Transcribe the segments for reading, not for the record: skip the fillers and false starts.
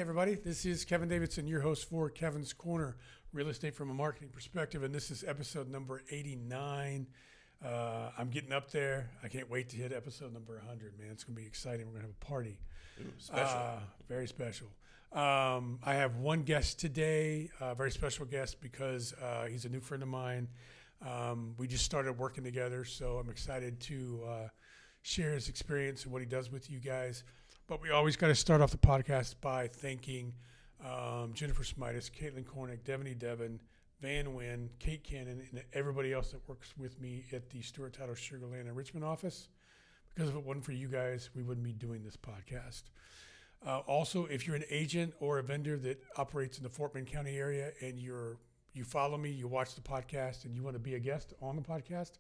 everybody. This is Kevin Davidson, your host for Kevin's Corner, real estate from a marketing perspective, and this is episode number 89. I'm getting up there. I can't wait to hit episode number 100, man. It's going to be exciting. We're going to have a party. Ooh, special. Very special. I have one guest today, a very special guest because he's a new friend of mine. We just started working together, so I'm excited to share his experience and what he does with you guys. But we always got to start off the podcast by thanking Jennifer Smitis, Caitlin Kornick, Devaney Devon, Van Wynn, Kate Cannon, and everybody else that works with me at the Stewart Title Sugar Land and Richmond office. Because if it wasn't for you guys, we wouldn't be doing this podcast. Also, if you're an agent or a vendor that operates in the Fort Bend County area and you follow me, you watch the podcast, and you want to be a guest on the podcast,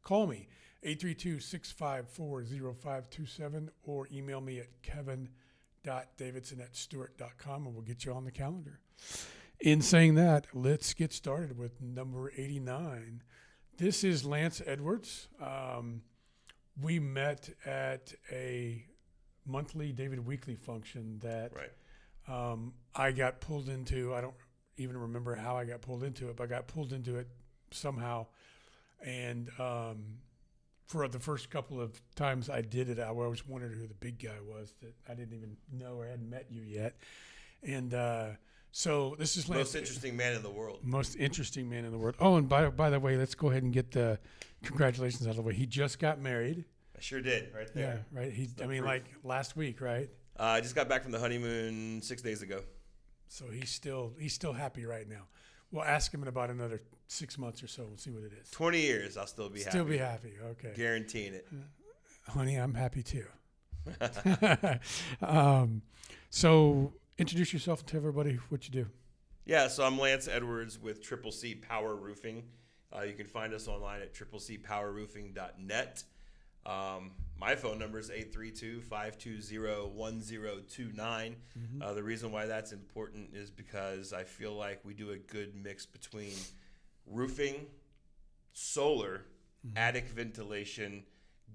call me, 832-654-0527, or email me at kevin.davidson@stewart.com, and we'll get you on the calendar. In saying that, let's get started with number 89. This is Lance Edwards. We met at a monthly David Weekly function that I got pulled into. I don't even remember how I got pulled into it, but I got pulled into it somehow. And for the first couple of times I did it, I always wondered who the big guy was that I didn't even know or hadn't met you yet. And so this is Lance. Most interesting man in the world. Most interesting man in the world. Oh, and by the way, let's go ahead and get the congratulations out of the way. He just got married. I sure did, right there. Yeah, right. Like last week, right? I just got back from the honeymoon 6 days ago. So he's still happy right now. We'll ask him in about another 6 months or so. We'll see what it is. 20 years, I'll still be happy. Still be happy. Okay. Guaranteeing it. Honey, I'm happy too. So introduce yourself and tell everybody what you do. Yeah, so I'm Lance Edwards with Triple C Power Roofing. You can find us online at triplec powerroofing.net. My phone number is 832-520-1029. The reason why that's important is because I feel like we do a good mix between roofing, solar, attic ventilation,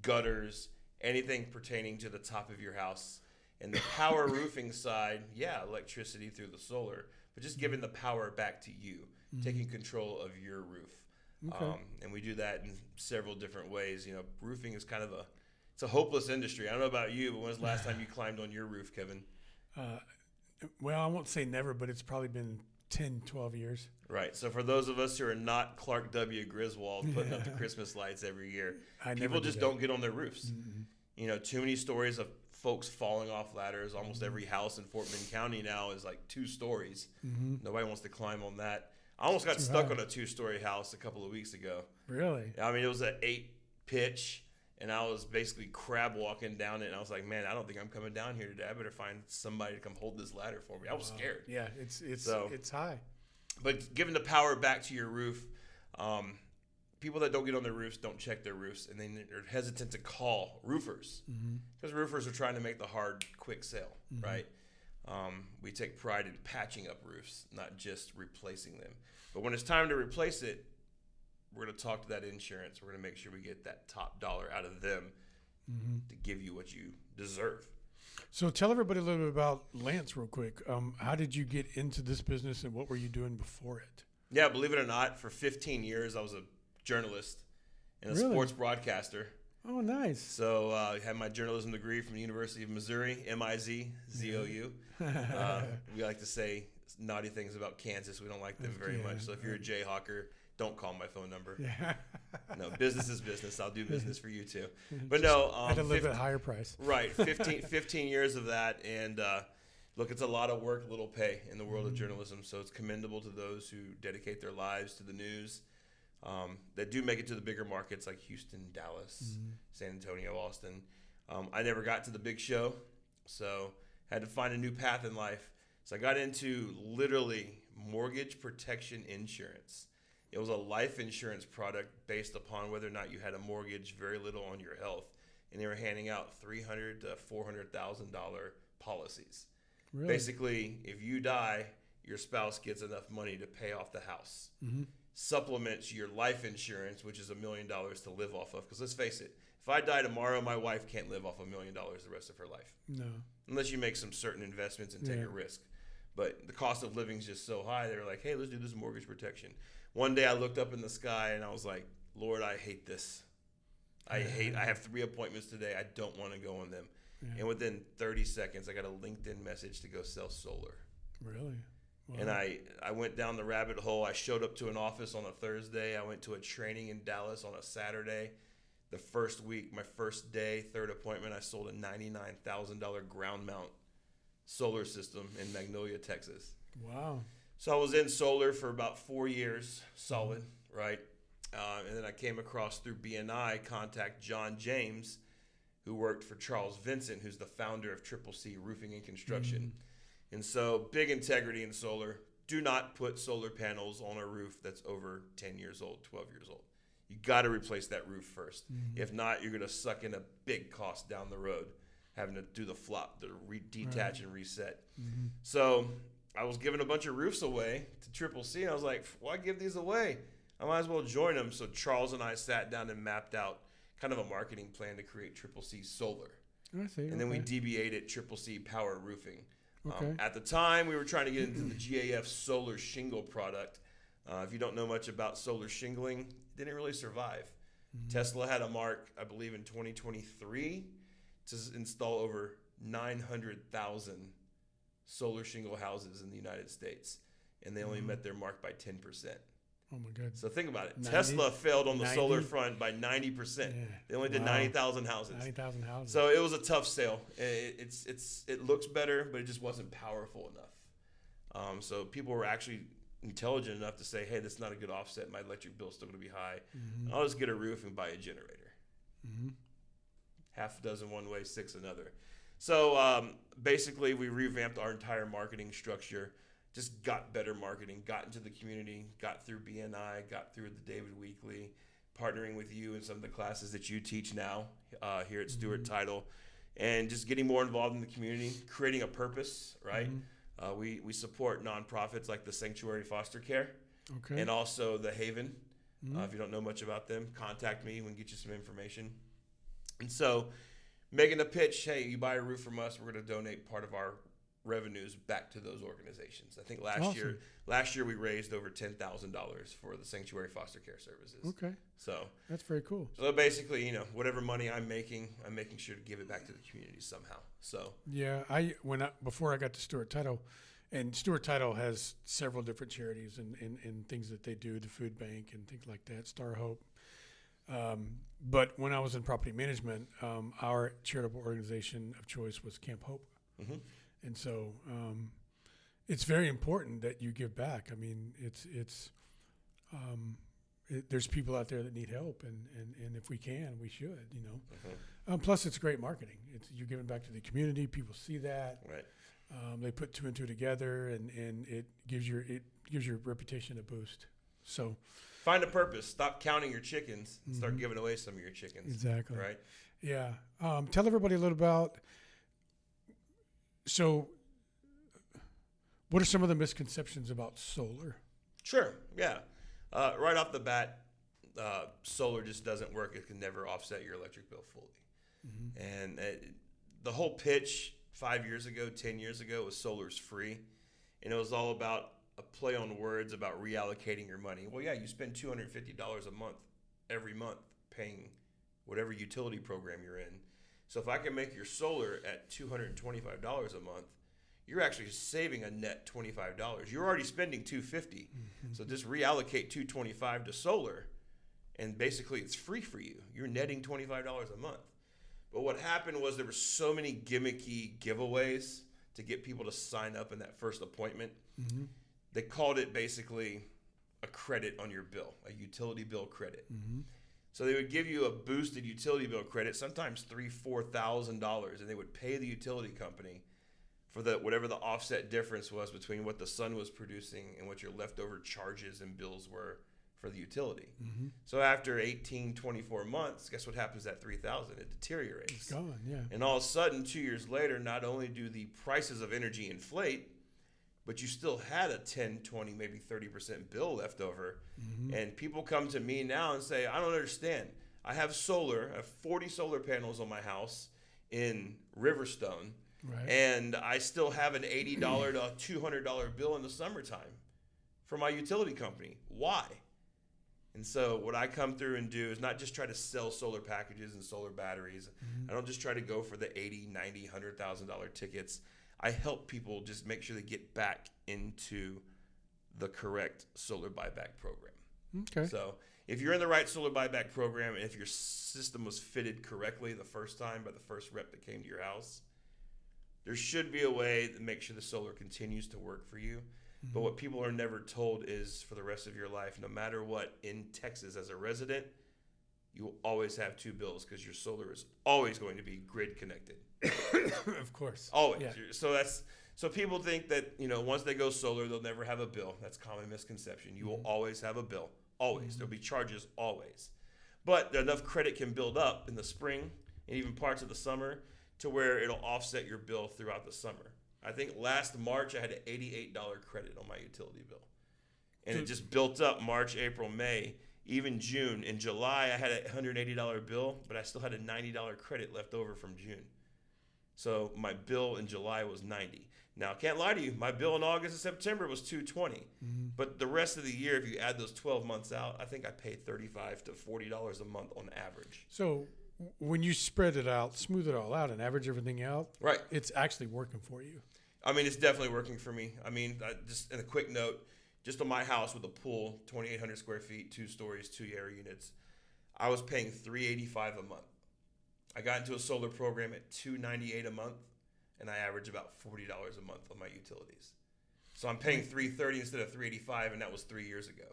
gutters, anything pertaining to the top of your house. And the power roofing side, electricity through the solar, but just giving the power back to you, taking control of your roof. Okay. And we do that in several different ways. You know, roofing is kind of it's a hopeless industry. I don't know about you, but when was the last time you climbed on your roof, Kevin? Well, I won't say never, but it's probably been 10, 12 years. Right. So for those of us who are not Clark W. Griswold putting up the Christmas lights every year, people just don't get on their roofs. Mm-hmm. You know, too many stories of folks falling off ladders. Almost every house in Fort Bend County now is like 2 stories. Nobody wants to climb on that. I almost got stuck on a 2-story house a couple of weeks ago. Really? I mean, it was an 8 pitch, and I was basically crab walking down it, and I was like, man, I don't think I'm coming down here today. I better find somebody to come hold this ladder for me. I was scared. Yeah, it's high. But giving the power back to your roof, people that don't get on their roofs don't check their roofs, and then they're hesitant to call roofers because roofers are trying to make the hard, quick sale, right? We take pride in patching up roofs, not just replacing them. But when it's time to replace it, we're going to talk to that insurance. We're going to make sure we get that top dollar out of them to give you what you deserve. So tell everybody a little bit about Lance real quick. How did you get into this business, and what were you doing before it? Yeah, believe it or not, for 15 years I was a journalist and a sports broadcaster. Oh, nice. So I had my journalism degree from the University of Missouri, M-I-Z-Z-O-U. We like to say naughty things about Kansas. We don't like them very much. So if you're a Jayhawker, don't call my phone number. Yeah. No, business is business. I'll do business for you too. But no. At a little bit higher price. Right. 15 years of that. And look, it's a lot of work, little pay in the world of journalism. So it's commendable to those who dedicate their lives to the news. That do make it to the bigger markets like Houston, Dallas, San Antonio, Austin. I never got to the big show, so had to find a new path in life. So I got into literally mortgage protection insurance. It was a life insurance product based upon whether or not you had a mortgage, very little on your health, and they were handing out $300,000 to $400,000 policies. Really? Basically, if you die, your spouse gets enough money to pay off the house. Supplements your life insurance, which is $1 million to live off of. Because let's face it, If I die tomorrow, my wife can't live off $1 million the rest of her life. No. Unless you make some certain investments and take Yeah. a risk. But the cost of living is just so high. They're like, hey, let's do this mortgage protection. One day I looked up in the sky and I was like, Lord, I hate this. I have 3 appointments today. I don't want to go on them. Yeah. And within 30 seconds, I got a LinkedIn message to go sell solar. Really? Wow. And I went down the rabbit hole. I showed up to an office on a Thursday. I went to a training in Dallas on a Saturday. The first week, my first day, third appointment, I sold a $99,000 ground mount solar system in Magnolia, Texas. Wow. So I was in solar for about 4 years, solid, right? And then I came across through BNI, contact John James, who worked for Charles Vincent, who's the founder of Triple C Roofing and Construction. And so big integrity in solar. Do not put solar panels on a roof that's over 10 years old, 12 years old. You got to replace that roof first. If not, you're going to suck in a big cost down the road, having to do the flop, the detach and reset. So I was giving a bunch of roofs away to Triple C, and I was like, why give these away? I might as well join them. So Charles and I sat down and mapped out kind of a marketing plan to create Triple C Solar. I see. And then we DBA'd it Triple C Power Roofing. Okay. At the time, we were trying to get into the GAF solar shingle product. If you don't know much about solar shingling, it didn't really survive. Tesla had a mark, I believe, in 2023 to install over 900,000 solar shingle houses in the United States, and they only met their mark by 10%. Oh my God. So think about it. 90? Tesla failed on the 90? solar front by 90%. Yeah. They only did Wow. 90,000 houses. 90,000 houses. So it was a tough sale. It looks better, but it just wasn't powerful enough. So people were actually intelligent enough to say, hey, that's not a good offset. My electric bill's still going to be high. I'll just get a roof and buy a generator. Half a dozen one way, 6 another. So basically, we revamped our entire marketing structure, just got better marketing, got into the community, got through BNI, got through the David Weekly, partnering with you in some of the classes that you teach now here at Stewart Title, and just getting more involved in the community, creating a purpose, right? We support nonprofits like the Sanctuary Foster Care Okay. and also the Haven. If you don't know much about them, contact me. We can get you some information. And so making a pitch, hey, you buy a roof from us, we're going to donate part of our revenues back to those organizations. I think last year we raised over $10,000 for the Sanctuary Foster Care Services. Okay. So That's very cool. So basically, whatever money I'm making sure to give it back to the community somehow. So Yeah, before I got to Stewart Title, and Stewart Title has several different charities and things that they do, the food bank and things like that, Star Hope. But when I was in property management, our charitable organization of choice was Camp Hope. And so it's very important that you give back. I mean, there's people out there that need help, and if we can, we should, plus, it's great marketing. You're giving back to the community. People see that. right. They put 2 and 2 together, and it gives your reputation a boost. So Find a purpose. Stop counting your chickens and start giving away some of your chickens. exactly. Right. Yeah. Tell everybody a little about. So, what are some of the misconceptions about solar? Sure. Yeah. Right off the bat, solar just doesn't work. It can never offset your electric bill fully. And the whole pitch 5 years ago, 10 years ago was solar's free. And it was all about a play on words about reallocating your money. Well, yeah, you spend $250 a month every month paying whatever utility program you're in. So if I can make your solar at $225 a month, you're actually saving a net $25. You're already spending $250. So just reallocate $225 to solar, and basically it's free for you. You're netting $25 a month. But what happened was there were so many gimmicky giveaways to get people to sign up in that first appointment. They called it basically a credit on your bill, a utility bill credit. So they would give you a boosted utility bill credit, sometimes $3,000-$4,000, and they would pay the utility company for whatever the offset difference was between what the sun was producing and what your leftover charges and bills were for the utility. So after 18, 24 months, guess what happens at $3,000? It deteriorates. It's gone. Yeah. And all of a sudden, 2 years later, not only do the prices of energy inflate, but you still had a 10, 20, maybe 30% bill left over. And people come to me now and say, I don't understand. I have solar. I have 40 solar panels on my house in Riverstone, Right. and I still have an $80 to $200 bill in the summertime for my utility company. Why? And so what I come through and do is not just try to sell solar packages and solar batteries. I don't just try to go for the $80, $90, $100,000 tickets. I help people just make sure they get back into the correct solar buyback program. Okay. So if you're in the right solar buyback program, and if your system was fitted correctly the first time by the first rep that came to your house, there should be a way to make sure the solar continues to work for you. But what people are never told is for the rest of your life, no matter what, in Texas as a resident, you will always have two bills because your solar is always going to be grid connected. Of course. Always. Yeah. So people think that, once they go solar, they'll never have a bill. That's a common misconception. You will always have a bill. Always. There'll be charges always. But enough credit can build up in the spring and even parts of the summer to where it'll offset your bill throughout the summer. I think last March I had an $88 credit on my utility bill. And it just built up March, April, May, even June. In July I had a $180 bill, but I still had a $90 credit left over from June. So my bill in July was $90. Now, I can't lie to you, my bill in August and September was $220. But the rest of the year, if you add those 12 months out, I think I paid $35 to $40 a month on average. So when you spread it out, smooth it all out, and average everything out, Right. it's actually working for you. I mean, it's definitely working for me. I mean, just in a quick note, just on my house with a pool, 2,800 square feet, 2 stories, 2 air units, I was paying $385 a month. I got into a solar program at $298 a month, and I average about $40 a month on my utilities. So I'm paying $330 instead of $385, and that was 3 years ago.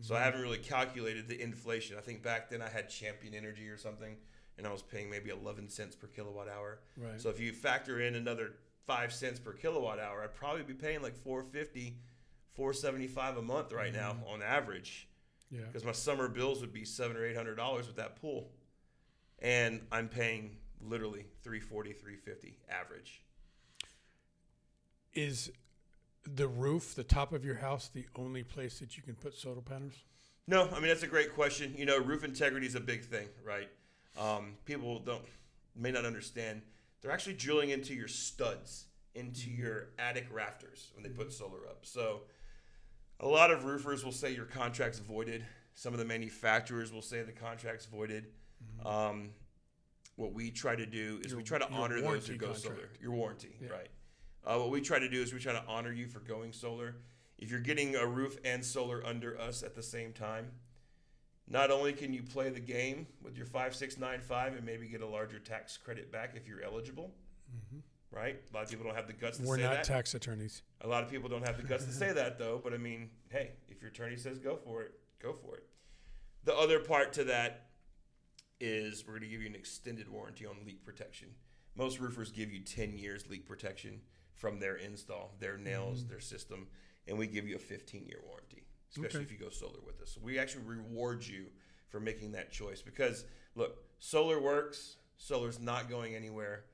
So I haven't really calculated the inflation. I think back then I had Champion Energy or something, and I was paying maybe 11 cents per kilowatt hour. Right. So if you factor in another 5 cents per kilowatt hour, I'd probably be paying like $450, $475 a month right now on average. Yeah. Because my summer bills would be $700 or $800 with that pool, and I'm paying literally $340, $350 average. Is the roof, the top of your house, the only place that you can put solar panels? No, I mean, that's a great question. Roof integrity is a big thing, right? People may not understand. They're actually drilling into your studs, into your attic rafters when they put solar up. So a lot of roofers will say your contract's voided. Some of the manufacturers will say the contract's voided. What we try to do is we try to honor those who go solar. Your warranty, right? What we try to do is we try to honor you for going solar. If you're getting a roof and solar under us at the same time, not only can you play the game with your 5695 and maybe get a larger tax credit back if you're eligible, right? A lot of people don't have the guts to say that. We're not tax attorneys. A lot of people don't have the guts to say that, though. But, I mean, hey, if your attorney says go for it, go for it. The other part to that is we're going to give you an extended warranty on leak protection. Most roofers give you 10 years leak protection from their install, their nails, their system, and we give you a 15-year warranty, especially if you go solar with us. So we actually reward you for making that choice because, look, solar works. Solar's not going anywhere.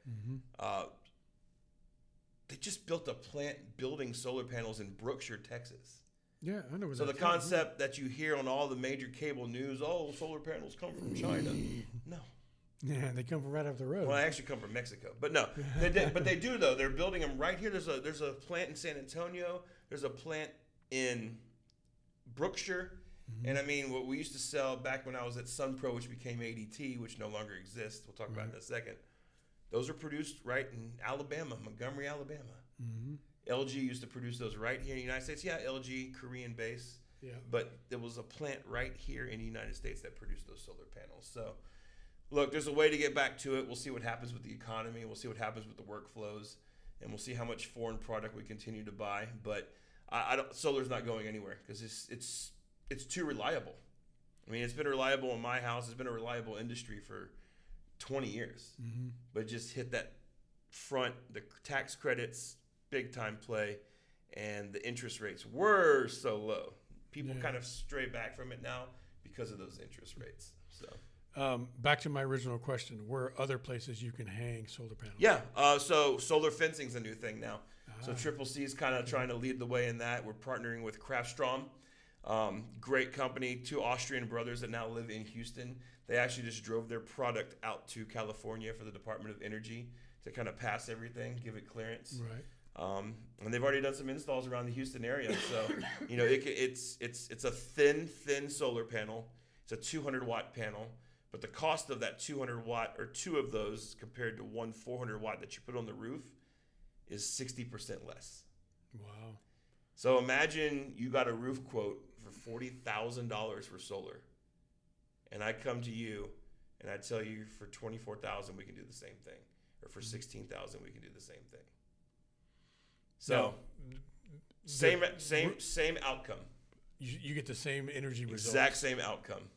They just built a plant building solar panels in Brookshire, Texas. Yeah, I know. So the concept that you hear on all the major cable news, solar panels come from China. No. Yeah, they come from right up the road. Well, I actually come from Mexico, but no, they do though. They're building them right here. There's a plant in San Antonio. There's a plant in Brookshire, and I mean what we used to sell back when I was at SunPro, which became ADT, which no longer exists. We'll talk about it in a second. Those are produced right in Alabama, Montgomery, Alabama. LG used to produce those right here in the United States. Yeah, LG, Korean base. Yeah. But there was a plant right here in the United States that produced those solar panels. So, look, there's a way to get back to it. We'll see what happens with the economy. We'll see what happens with the workflows. And we'll see how much foreign product we continue to buy. But solar's not going anywhere because it's too reliable. I mean, it's been reliable in my house. It's been a reliable industry for 20 years. But just hit that front, the tax credits, big time play, and the interest rates were so low. People kind of stray back from it now because of those interest rates. So back to my original question, where are other places you can hang solar panels? Yeah, so solar fencing is a new thing now. So Triple C is kind of trying to lead the way in that. We're partnering with Craftstrom. Great company, two Austrian brothers that now live in Houston. They actually just drove their product out to California for the Department of Energy to kind of pass everything, give it clearance. Right. And they've already done some installs around the Houston area. So, it's a thin solar panel. It's a 200 watt panel. But the cost of that 200 watt or two of those compared to one 400 watt that you put on the roof is 60% less. Wow. So imagine you got a roof quote for $40,000 for solar. And I come to you and I tell you for $24,000 we can do the same thing. Or for $16,000 we can do the same thing. So same outcome. You get the same energy results. Exact same outcome.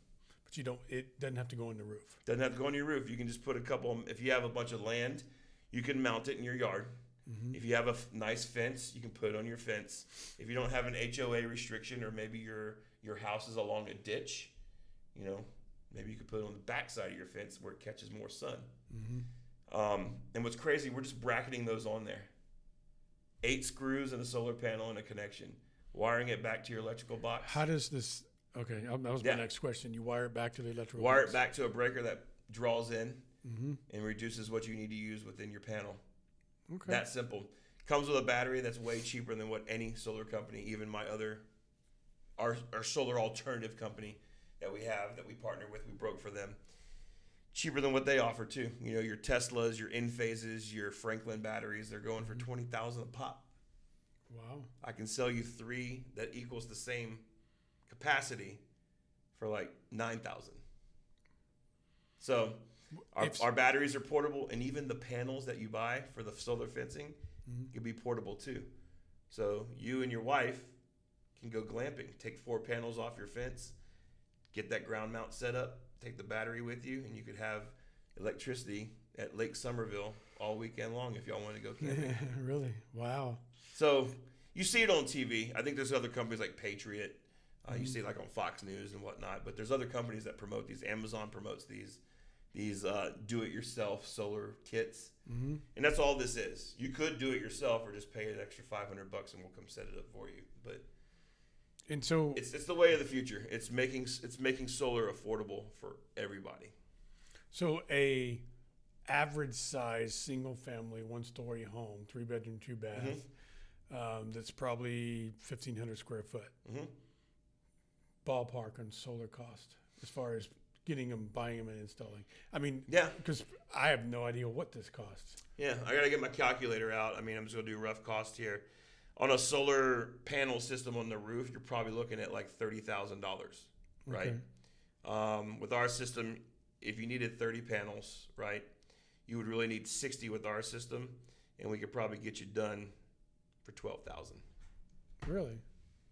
But it doesn't have to go on the roof. Doesn't have to go on your roof. You can just put a couple, if you have a bunch of land, you can mount it in your yard. Mm-hmm. If you have a nice fence, you can put it on your fence. If you don't have an HOA restriction, or maybe your house is along a ditch, maybe you could put it on the back side of your fence where it catches more sun. Mm-hmm. And what's crazy, we're just bracketing those on there. 8 screws and a solar panel and a connection. Wiring it back to your electrical box. How does this? Okay, that was my next question. You wire it back to the electrical box? Wire it back to a breaker that draws in and reduces what you need to use within your panel. Okay. That simple. Comes with a battery that's way cheaper than what any solar company, even our solar alternative company that we partner with, we broke for them. Cheaper than what they offer too. Your Teslas, your Enphases, your Franklin batteries, they're going for $20,000 a pop. Wow. I can sell you 3 that equals the same capacity for like $9,000. So our batteries are portable, and even the panels that you buy for the solar fencing can be portable too. So you and your wife can go glamping, take 4 panels off your fence, get that ground mount set up, take the battery with you, and you could have electricity at Lake Somerville all weekend long if y'all want to go camping. Really? Wow. So you see it on TV. I think there's other companies like Patriot. You see it like on Fox News and whatnot. But there's other companies that promote these. Amazon promotes these do-it-yourself solar kits. Mm-hmm. And that's all this is. You could do it yourself or just pay an extra $500 and we'll come set it up for you. But it's the way of the future. It's making solar affordable for everybody. So a average size single family 1-story home, 3-bedroom, 2-bath, that's probably 1,500 square foot. Mm-hmm. Ballpark on solar cost as far as buying them and installing. I mean, because I have no idea what this costs. Yeah, I got to get my calculator out. I mean, I'm just going to do rough cost here. On a solar panel system on the roof, you're probably looking at like $30,000, right? Okay. With our system, if you needed 30 panels, right, you would really need 60 with our system, and we could probably get you done for $12,000. Really?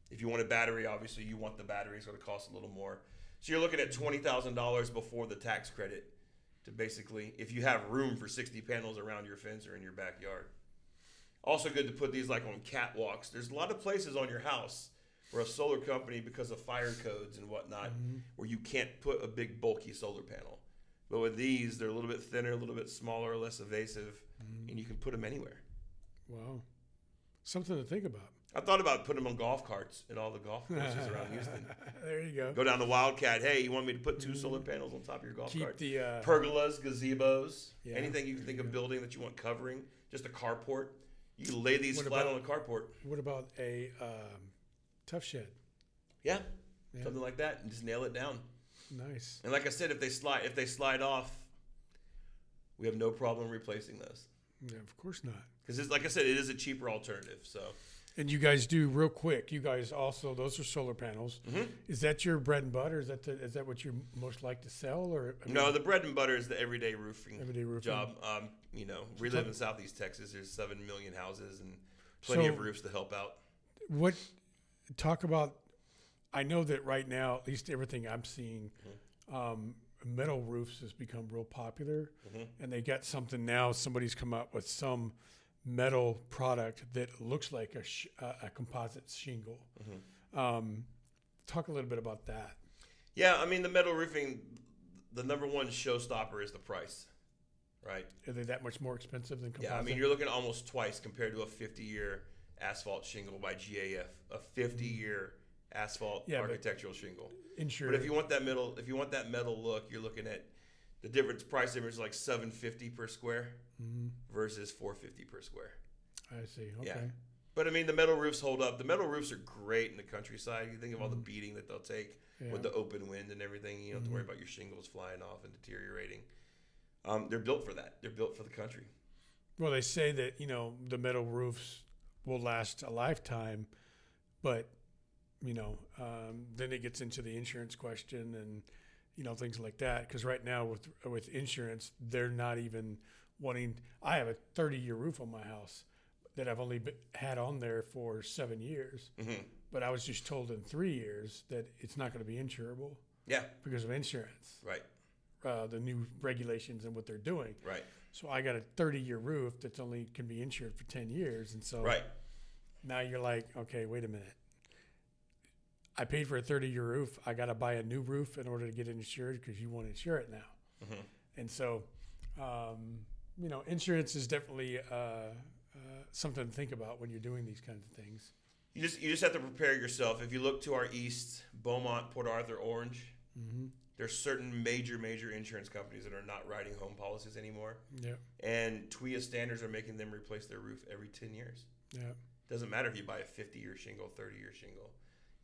If you want a battery, obviously you want the battery, it's going to cost a little more. So you're looking at $20,000 before the tax credit to basically, if you have room for 60 panels around your fence or in your backyard. Also good to put these like on catwalks. There's a lot of places on your house where a solar company, because of fire codes and whatnot, where you can't put a big bulky solar panel. But with these, they're a little bit thinner, a little bit smaller, less evasive, and you can put them anywhere. Wow. Something to think about. I thought about putting them on golf carts at all the golf courses around Houston. There you go. Go down the Wildcat. Hey, you want me to put 2 solar panels on top of your golf cart? The pergolas, gazebos, anything you can think of building that you want covering, just a carport. You can lay these flat on a carport. What about a tough shed? Yeah, something like that, and just nail it down. Nice. And like I said, if they slide off, we have no problem replacing those. Yeah, of course not. Because like I said, it is a cheaper alternative. So. And you guys do real quick. You guys also, those are solar panels. Mm-hmm. Is that your bread and butter? Is that what you most like to sell? Or no, the bread and butter is the everyday roofing job. We live in Southeast Texas. There's 7 million houses and plenty of roofs to help out. Talk about? I know that right now, at least everything I'm seeing, metal roofs has become real popular, and they got something now. Somebody's come up with some metal product that looks like a composite shingle. Talk a little bit about that. Yeah, I mean, the metal roofing, the number one showstopper is the price, right? Are they that much more expensive than composite? Yeah, I mean, you're looking at almost twice compared to a 50-year asphalt shingle by GAF. A 50-year asphalt Yeah, but architectural shingle. insured. But if you want that metal look, you're looking at the price difference is like $750 per square versus $450 per square. I see. Okay. Yeah. But I mean, the metal roofs hold up. The metal roofs are great in the countryside. You think of all the beating that they'll take with the open wind and everything. You don't have to worry about your shingles flying off and deteriorating. They're built for that. They're built for the country. Well, they say that, the metal roofs will last a lifetime, but, then it gets into the insurance question and, things like that. Because right now with insurance, they're not even wanting. I have a 30-year roof on my house that I've only had on there for 7 years. But I was just told in 3 years that it's not going to be insurable. Yeah. Because of insurance. Right. The new regulations and what they're doing. Right. So I got a 30-year roof that's only can be insured for 10 years. And so now you're like, okay, wait a minute. I paid for a 30-year roof. I got to buy a new roof in order to get it insured because you want to insure it now. And so, insurance is definitely something to think about when you're doing these kinds of things. You just have to prepare yourself. If you look to our east, Beaumont, Port Arthur, Orange, there's certain major insurance companies that are not writing home policies anymore. Yeah. And TWIA standards are making them replace their roof every 10 years. Yeah. Doesn't matter if you buy a 50-year shingle, 30-year shingle.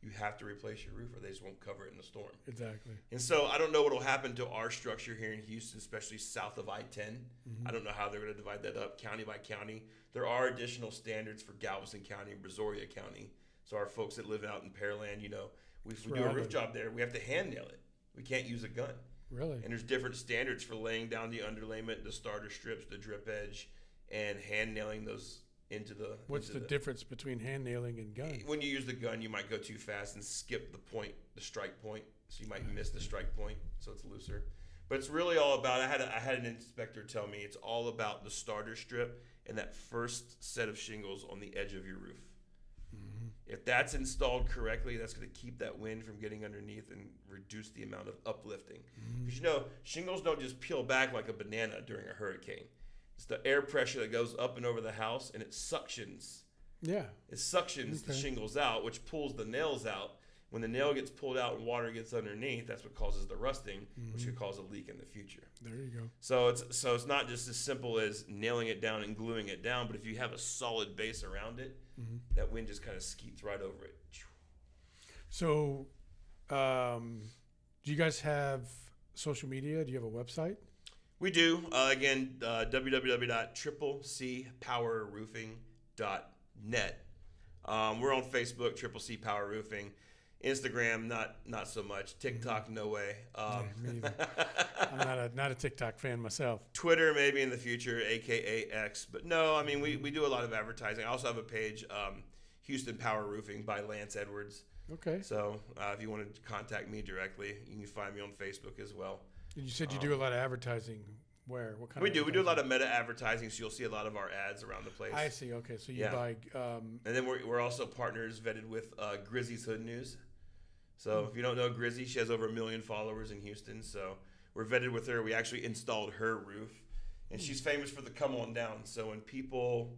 You have to replace your roof or they just won't cover it in the storm. Exactly. And so I don't know what will happen to our structure here in Houston, especially south of I-10. I don't know how they're going to divide that up county by county. There are additional standards for Galveston County and Brazoria County. So our folks that live out in Pearland, if we do a roof job there, we have to hand nail it. We can't use a gun. Really? And there's different standards for laying down the underlayment, the starter strips, the drip edge, and hand nailing those into the. What's the difference between hand nailing and gun? When you use the gun, you might go too fast and skip the strike point. So you might miss the strike point, so it's looser. But it's really all about, I had an inspector tell me, it's all about the starter strip and that first set of shingles on the edge of your roof. If that's installed correctly, that's going to keep that wind from getting underneath and reduce the amount of uplifting. Because shingles don't just peel back like a banana during a hurricane. It's the air pressure that goes up and over the house, and it suctions. Yeah. It suctions the shingles out, which pulls the nails out. When the nail gets pulled out and water gets underneath, that's what causes the rusting, which could cause a leak in the future. There you go. So it's not just as simple as nailing it down and gluing it down, but if you have a solid base around it, that wind just kind of skeets right over it. So, do you guys have social media? Do you have a website? We do. Again, www.cccpowerroofing.net. We're on Facebook, Triple C Power Roofing. Instagram, not so much. TikTok, no way. Me either. I'm not a TikTok fan myself. Twitter, maybe in the future, AKA X. But no, I mean, we do a lot of advertising. I also have a page, Houston Power Roofing by Lance Edwards. Okay. So if you want to contact me directly, you can find me on Facebook as well. And you said you do a lot of advertising. Where? What kind? We do. We do a lot of meta advertising, so you'll see a lot of our ads around the place. I see. Okay, so you buy. And then we're also partners vetted with Grizzy's Hood News. So if you don't know Grizzy, she has over 1 million followers in Houston. So we're vetted with her. We actually installed her roof, and she's famous for the come on down. So when people,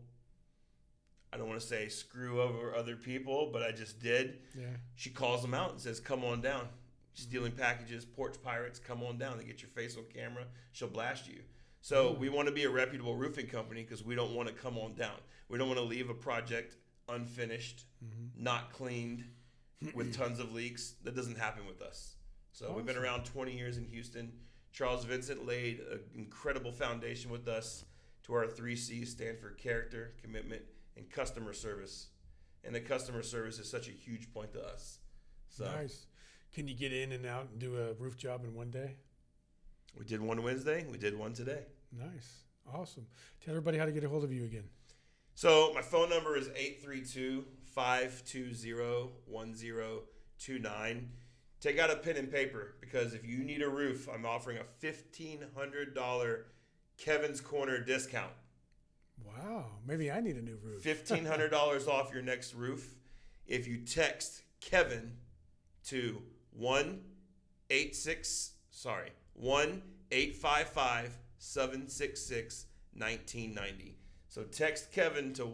I don't want to say screw over other people, but I just did. Yeah. She calls them out and says, "Come on down." Stealing packages, porch pirates, come on down. They get your face on camera. She'll blast you. So we want to be a reputable roofing company because we don't want to come on down. We don't want to leave a project unfinished, not cleaned, with tons of leaks. That doesn't happen with us. So we've been around 20 years in Houston. Charles Vincent laid an incredible foundation with us to our 3 C's stand for character, commitment, and customer service. And the customer service is such a huge point to us. So nice. Can you get in and out and do a roof job in one day? We did one Wednesday. We did one today. Nice. Awesome. Tell everybody how to get a hold of you again. So my phone number is 832-520-1029. Take out a pen and paper because if you need a roof, I'm offering a $1,500 Kevin's Korner discount. Wow. Maybe I need a new roof. $1,500 off your next roof if you text Kevin to 1-855-766-1990. So text Kevin to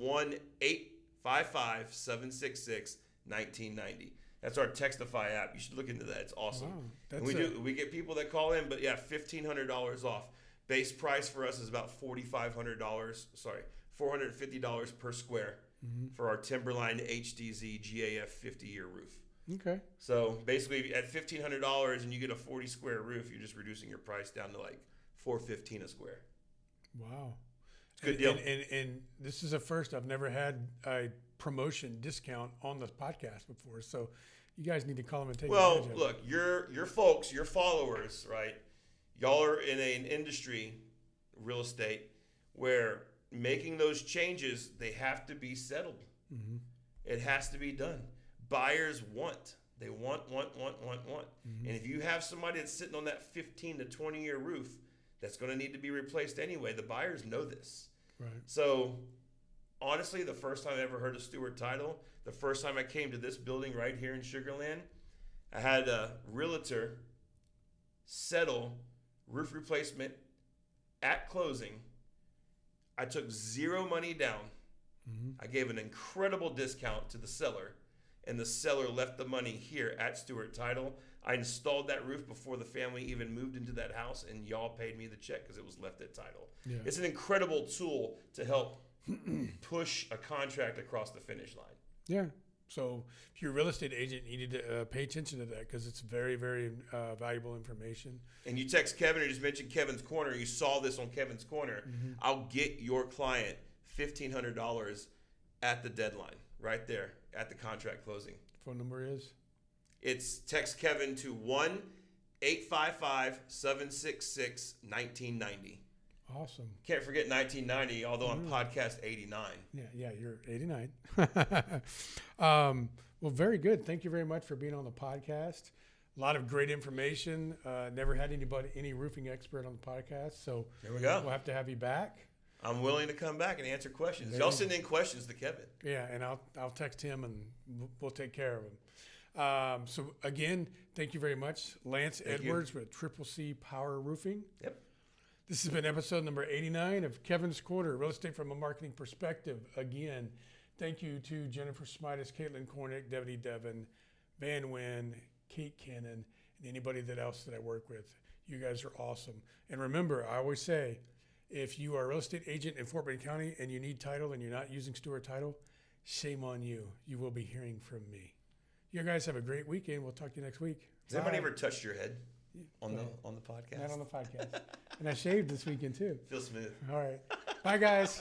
1-855-766-1990. That's our Textify app. You should look into that. It's awesome. Wow, And we get people that call in, but yeah, $1,500 off. Base price for us is about $4,500. Sorry, $450 per square for our Timberline HDZ GAF 50-year roof. Okay. So basically, at $1,500 and you get a 40 square roof, you're just reducing your price down to like $415 a square. Wow. It's a good deal. And this is a first. I've never had a promotion discount on the podcast before. So you guys need to call them and take advantage of it. Look, your folks, your followers, right? Y'all are in an industry, real estate, where making those changes, they have to be settled. It has to be done. Buyers want. They want. And if you have somebody that's sitting on that 15 to 20 year roof that's going to need to be replaced anyway, the buyers know this. Right. So honestly, the first time I ever heard of Stewart Title, the first time I came to this building right here in Sugar Land, I had a realtor settle roof replacement at closing. I took zero money down. I gave an incredible discount to the seller, and the seller left the money here at Stewart Title. I installed that roof before the family even moved into that house, and y'all paid me the check because it was left at title. Yeah. It's an incredible tool to help push a contract across the finish line. Yeah. So if you're a real estate agent, you need to pay attention to that because it's very, very valuable information. And you text Kevin or just mentioned Kevin's Corner. You saw this on Kevin's Corner. I'll get your client $1,500 at the deadline, right there at the contract closing. Phone number is? It's text Kevin to 1-855-766-1990. Awesome. Can't forget 1990, although I'm podcast 89. Yeah, you're 89. Well, very good. Thank you very much for being on the podcast. A lot of great information. Never had any roofing expert on the podcast, so There we go. we'll have to have you back. I'm willing to come back and answer questions. Y'all send in questions to Kevin. Yeah, and I'll text him and we'll take care of him. So again, thank you very much, Lance Edwards with Triple C Power Roofing. Yep. This has been episode number 89 of Kevin's Corner, Real Estate from a Marketing Perspective. Again, thank you to Jennifer Smitis, Caitlin Cornick, Debbie Devon, Van Wynn, Kate Cannon, and anybody else that I work with. You guys are awesome. And remember, I always say, if you are a real estate agent in Fort Bend County and you need title and you're not using Stewart Title, shame on you. You will be hearing from me. You guys have a great weekend. We'll talk to you next week. Has anybody ever touched your head on the podcast? Not on the podcast. And I shaved this weekend too. Feels smooth. All right. Bye, guys.